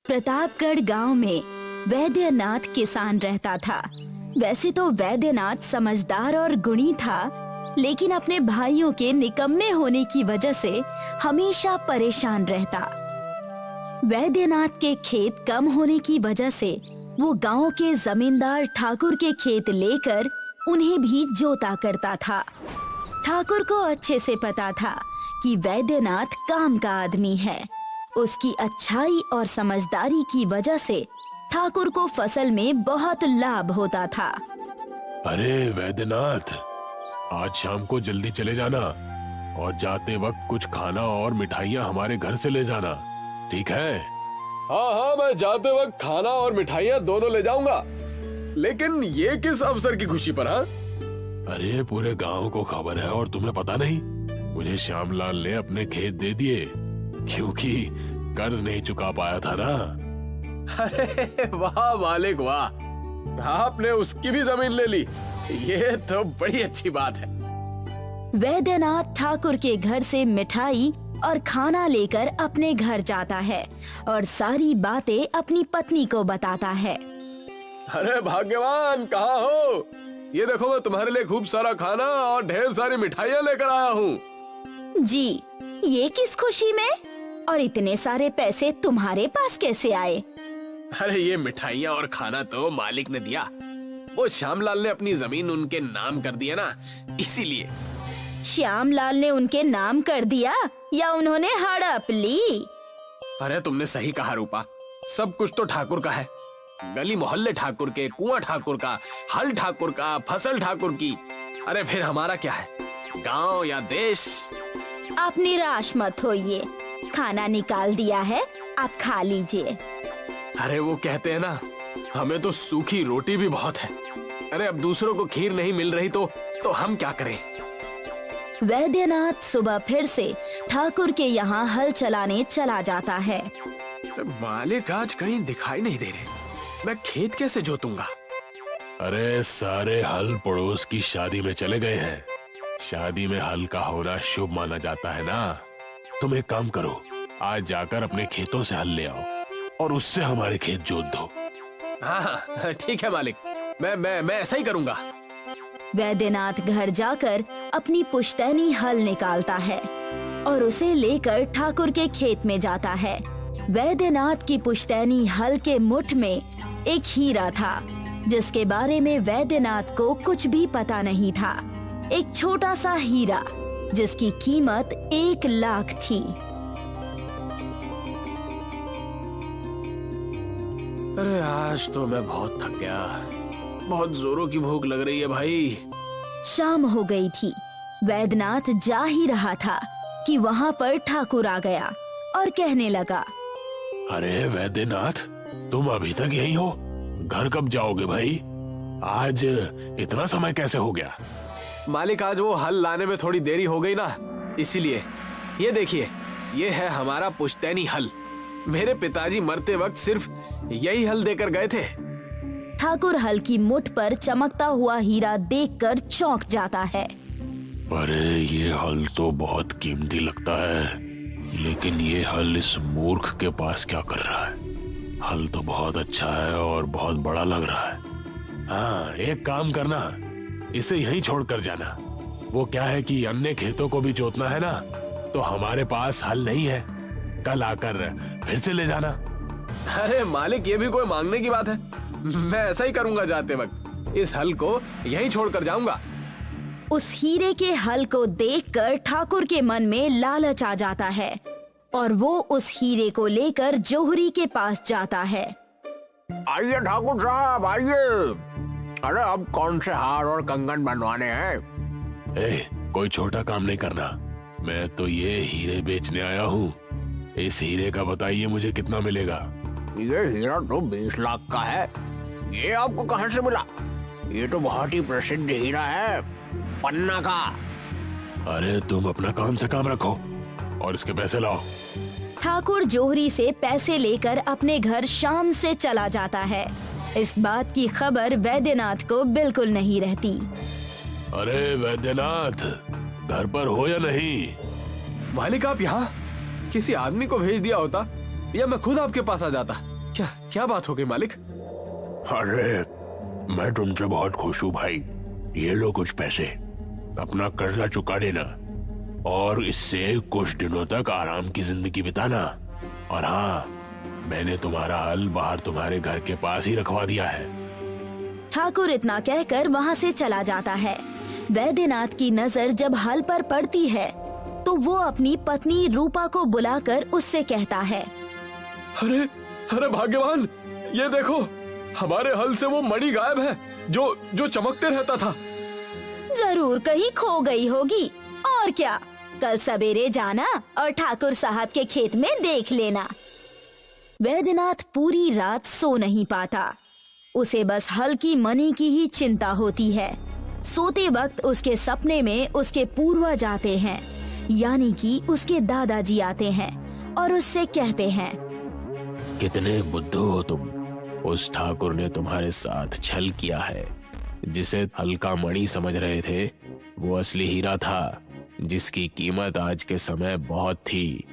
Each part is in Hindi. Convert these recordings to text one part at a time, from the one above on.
प्रतापगढ़ गांव में वैद्यनाथ किसान रहता था। वैसे तो वैद्यनाथ समझदार और गुणी था, लेकिन अपने भाइयों के निकम्मे होने की वजह से हमेशा परेशान रहता। वैद्यनाथ के खेत कम होने की वजह से वो गांव के जमींदार ठाकुर के खेत लेकर उन्हें भी जोता करता था। ठाकुर को अच्छे से पता था कि वैद्यनाथ काम का आदमी है। उसकी अच्छाई और समझदारी की वजह से ठाकुर को फसल में बहुत लाभ होता था। अरे वैद्यनाथ, आज शाम को जल्दी चले जाना और जाते वक्त कुछ खाना और मिठाइयाँ हमारे घर से ले जाना, ठीक है? हाँ हाँ, मैं जाते वक्त खाना और मिठाइयाँ दोनों ले जाऊंगा। लेकिन ये किस अवसर की खुशी पर? हाँ, अरे पूरे गांव को खबर है और तुम्हें पता नहीं? मुझे श्यामलाल ने अपने खेत दे दिए क्योंकि कर्ज नहीं चुका पाया था ना। अरे वाह मालिक वाह, आपने उसकी भी जमीन ले ली, ये तो बड़ी अच्छी बात है। वैद्यनाथ ठाकुर के घर से मिठाई और खाना लेकर अपने घर जाता है और सारी बातें अपनी पत्नी को बताता है। अरे भाग्यवान, कहाँ हो? ये देखो, मैं तुम्हारे लिए खूब सारा खाना और ढेर सारी मिठाइयाँ लेकर आया हूँ। जी, ये किस खुशी में? और इतने सारे पैसे तुम्हारे पास कैसे आए? अरे ये मिठाइयाँ और खाना तो मालिक ने दिया। वो श्यामलाल ने अपनी जमीन उनके नाम कर दिया ना, इसीलिए। श्यामलाल ने उनके नाम कर दिया या उन्होंने हड़प ली? अरे तुमने सही कहा रूपा, सब कुछ तो ठाकुर का है। गली मोहल्ले ठाकुर के, कुआं ठाकुर का, हल ठाकुर का, फसल ठाकुर की। अरे फिर हमारा क्या है, गांव या देश? आप निराश मत होइए, खाना निकाल दिया है, आप खा लीजिए। अरे वो कहते हैं ना, हमें तो सूखी रोटी भी बहुत है। अरे अब दूसरों को खीर नहीं मिल रही तो हम क्या करें? वैद्यनाथ सुबह फिर से ठाकुर के यहाँ हल चलाने चला जाता है। मालिक आज कहीं दिखाई नहीं दे रहे, मैं खेत कैसे जोतूंगा? अरे सारे हल पड़ोस की शादी में चले गए हैं। शादी में हल का होना शुभ माना जाता है ना। तुम एक काम करो, आज जाकर अपने खेतों से हल ले आओ और उससे हमारे खेत जोत दो। हाँ ठीक है मालिक, मैं ऐसा ही करूंगा। वैद्यनाथ घर जाकर अपनी पुश्तैनी हल निकालता है और उसे लेकर ठाकुर के खेत में जाता है। वैद्यनाथ की पुश्तैनी हल के मुठ में एक हीरा था, जिसके बारे में वैद्यनाथ को कुछ भी पता नहीं था। एक छोटा सा हीरा जिसकी कीमत 1 लाख थी। अरे आज तो मैं बहुत थक गया, बहुत जोरों की भूख लग रही है भाई। शाम हो गई थी। वैद्यनाथ जा ही रहा था कि वहाँ पर ठाकुर आ गया और कहने लगा, अरे वैद्यनाथ, तुम अभी तक यही हो? घर कब जाओगे भाई? आज इतना समय कैसे हो गया? मालिक आज वो हल लाने में थोड़ी देरी हो गई ना, इसीलिए। ये देखिए, ये है हमारा पुश्तैनी हल। मेरे पिताजी मरते वक्त सिर्फ यही हल देकर गए थे। ठाकुर हल की मुठ पर चमकता हुआ हीरा देखकर चौंक जाता है। अरे ये हल तो बहुत कीमती लगता है, लेकिन ये हल इस मूर्ख के पास क्या कर रहा है? हल तो बहुत अच्छा है और बहुत बड़ा लग रहा है। हाँ, एक काम करना, इसे यहीं छोड़ कर जाना। वो क्या है कि अन्य खेतों को भी जोतना है ना, तो हमारे पास हल नहीं है। कल आकर फिर से ले जाना। अरे मालिक, ये भी कोई मांगने की बात है? मैं ऐसा ही करूंगा। जाते वक्त इस हल को यहीं छोड़कर जाऊंगा। उस हीरे के हल को देखकर ठाकुर के मन में लालच आ जाता है और वो उस हीरे को लेकर जोहरी के पास जाता है। आइए ठाकुर साहब, आइए। अरे अब कौन से हार और कंगन बनवाने हैं? कोई छोटा काम नहीं करना, मैं तो ये हीरे बेचने आया हूँ। इस हीरे का बताइए मुझे कितना मिलेगा? ये हीरा तो 20 लाख का है। ये आपको कहाँ से मिला? ये तो बहुत ही प्रसिद्ध हीरा है, पन्ना का। अरे तुम अपना काम से काम रखो और इसके पैसे लाओ। ठाकुर जोहरी से पैसे लेकर अपने घर शाम से चला जाता है। इस बात की खबर वैद्यनाथ को बिल्कुल नहीं रहती। अरे वैद्यनाथ, घर पर हो या नहीं? मालिक आप यहाँ? किसी आदमी को भेज दिया होता या मैं खुद आपके पास आ जाता। क्या क्या बात हो गई मालिक? अरे मैं तुमसे बहुत खुश हूँ भाई। ये लो कुछ पैसे, अपना कर्जा चुका देना और इससे कुछ दिनों तक आराम की जिंदगी बिताना। और हाँ, मैंने तुम्हारा हल बाहर तुम्हारे घर के पास ही रखवा दिया है। ठाकुर इतना कहकर वहाँ से चला जाता है। वैद्यनाथ की नजर जब हल पर पड़ती है तो वो अपनी पत्नी रूपा को बुलाकर उससे कहता है, अरे अरे भाग्यवान, ये देखो, हमारे हल से वो मणि गायब है जो चमकते रहता था। जरूर कहीं खो गई होगी, और क्या, कल सवेरे जाना और ठाकुर साहब के खेत में देख लेना। वैद्यनाथ पूरी रात सो नहीं पाता। उसे बस हल की मणि की ही चिंता होती है। सोते वक्त उसके सपने में उसके पूर्वज आते हैं, यानी कि उसके दादाजी आते हैं और उससे कहते हैं, कितने बुद्धू हो तुम। उस ठाकुर ने तुम्हारे साथ छल किया है। जिसे हल्का मणि समझ रहे थे वो असली हीरा था, जिसकी कीमत आज के समय बहुत थी।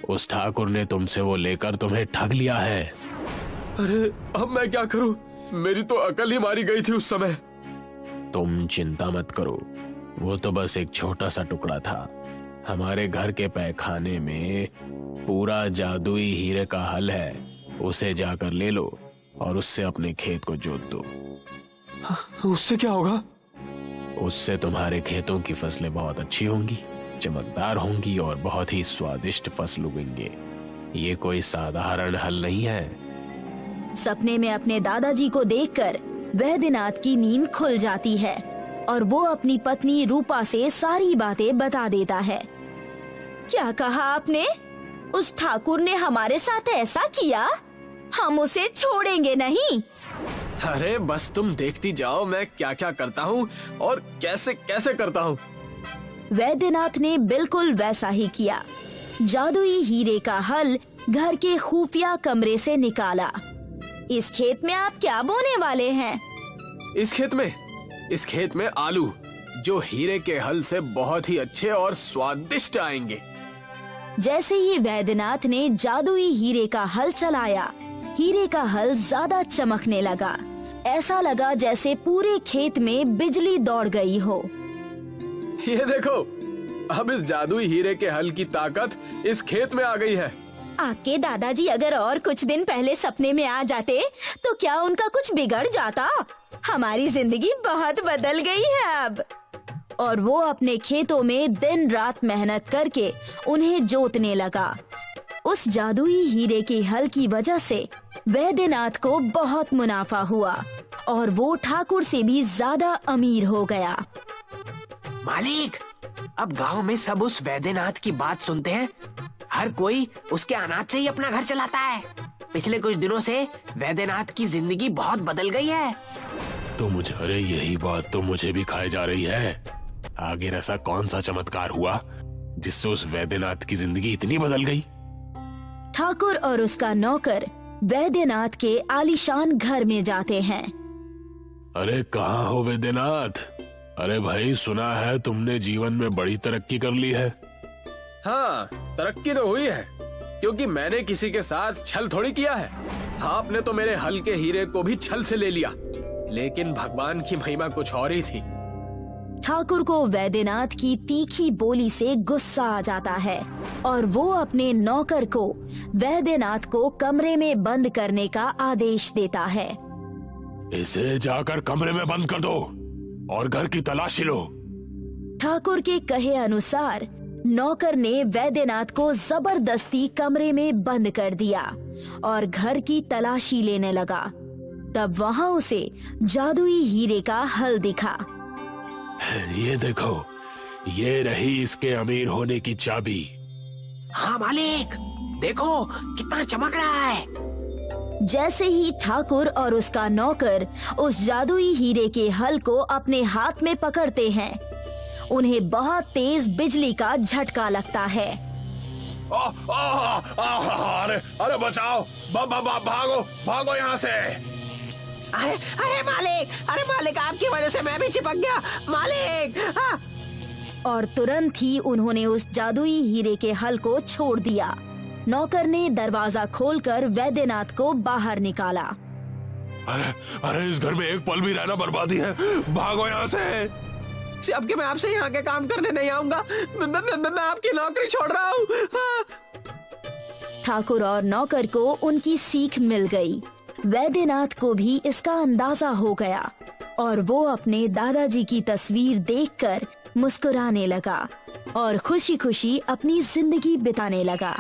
उस ठाकुर ने तुमसे वो लेकर तुम्हें ठग लिया है। अरे अब मैं क्या करूं? मेरी तो अकल ही मारी गई थी उस समय। तुम चिंता मत करो, वो तो बस एक छोटा सा टुकड़ा था। हमारे घर के पैखाने में पूरा जादुई हीरे का हल है। उसे जाकर ले लो और उससे अपने खेत को जोत दो। उससे क्या होगा? उससे तुम्हारे खेतों की फसलें बहुत अच्छी होंगी, चमकदार होंगी और बहुत ही स्वादिष्ट फसल उगेंगे। ये कोई साधारण हल नहीं है। सपने में अपने दादाजी को देखकर वैद्यनाथ की नींद खुल जाती है और वो अपनी पत्नी रूपा से सारी बातें बता देता है। क्या कहा आपने? उस ठाकुर ने हमारे साथ ऐसा किया? हम उसे छोड़ेंगे नहीं। अरे बस तुम देखती जाओ मैं क्या क्या करता हूँ और कैसे कैसे करता हूँ। वैद्यनाथ ने बिल्कुल वैसा ही किया। जादुई हीरे का हल घर के खुफिया कमरे से निकाला। इस खेत में आप क्या बोने वाले हैं? इस खेत में आलू, जो हीरे के हल से बहुत ही अच्छे और स्वादिष्ट आएंगे। जैसे ही वैद्यनाथ ने जादुई हीरे का हल चलाया, हीरे का हल ज्यादा चमकने लगा। ऐसा लगा जैसे पूरे खेत में बिजली दौड़ गई हो। ये देखो, अब इस जादुई हीरे के हल की ताकत इस खेत में आ गई है। आपके दादाजी अगर और कुछ दिन पहले सपने में आ जाते तो क्या उनका कुछ बिगड़ जाता? हमारी जिंदगी बहुत बदल गई है अब। और वो अपने खेतों में दिन रात मेहनत करके उन्हें जोतने लगा। उस जादुई हीरे के हल की वजह से वैद्यनाथ को बहुत मुनाफा हुआ और वो ठाकुर से भी ज्यादा अमीर हो गया। मालिक, अब गांव में सब उस वैद्यनाथ की बात सुनते हैं। हर कोई उसके अनाज से ही अपना घर चलाता है। पिछले कुछ दिनों से वैद्यनाथ की जिंदगी बहुत बदल गई है। तो मुझे, अरे यही बात तो मुझे भी खाई जा रही है। आगे ऐसा कौन सा चमत्कार हुआ जिससे उस वैद्यनाथ की जिंदगी इतनी बदल गई? ठाकुर और उसका नौकर वैद्यनाथ के आलीशान घर में जाते हैं। अरे कहाँ हो वैद्यनाथ? अरे भाई, सुना है तुमने जीवन में बड़ी तरक्की कर ली है। हाँ, तरक्की तो हुई है, क्योंकि मैंने किसी के साथ छल थोड़ी किया है। आपने तो मेरे हल के हीरे को भी छल से ले लिया, लेकिन भगवान की महिमा कुछ और ही थी। ठाकुर को वैद्यनाथ की तीखी बोली से गुस्सा आ जाता है और वो अपने नौकर को वैद्यनाथ को कमरे में बंद करने का आदेश देता है। इसे जाकर कमरे में बंद कर दो और घर की तलाशी लो। ठाकुर के कहे अनुसार नौकर ने वैद्यनाथ को जबरदस्ती कमरे में बंद कर दिया और घर की तलाशी लेने लगा। तब वहाँ उसे जादुई हीरे का हल दिखा। ये देखो, ये रही इसके अमीर होने की चाबी। हाँ मालिक, देखो कितना चमक रहा है। जैसे ही ठाकुर और उसका नौकर उस जादुई हीरे के हल को अपने हाथ में पकड़ते हैं, उन्हें बहुत तेज बिजली का झटका लगता है। अरे अरे बचाओ, भागो भागो यहाँ से। अरे मालिक, आपकी वजह से मैं भी चिपक गया मालिक। और तुरंत ही उन्होंने उस जादुई हीरे के हल को छोड़ दिया। नौकर ने दरवाजा खोलकर वैद्यनाथ को बाहर निकाला। अरे अरे, इस घर में एक पल भी रहना बर्बादी है, भागो यहाँ से। अब के मैं आपसे यहाँ के काम करने नहीं आऊंगा। मैं आपकी नौकरी छोड़ रहा हूँ। हाँ। ठाकुर और नौकर को उनकी सीख मिल गई। वैद्यनाथ को भी इसका अंदाजा हो गया और वो अपने दादाजी की तस्वीर देखकर मुस्कुराने लगा और खुशी खुशी अपनी जिंदगी बिताने लगा।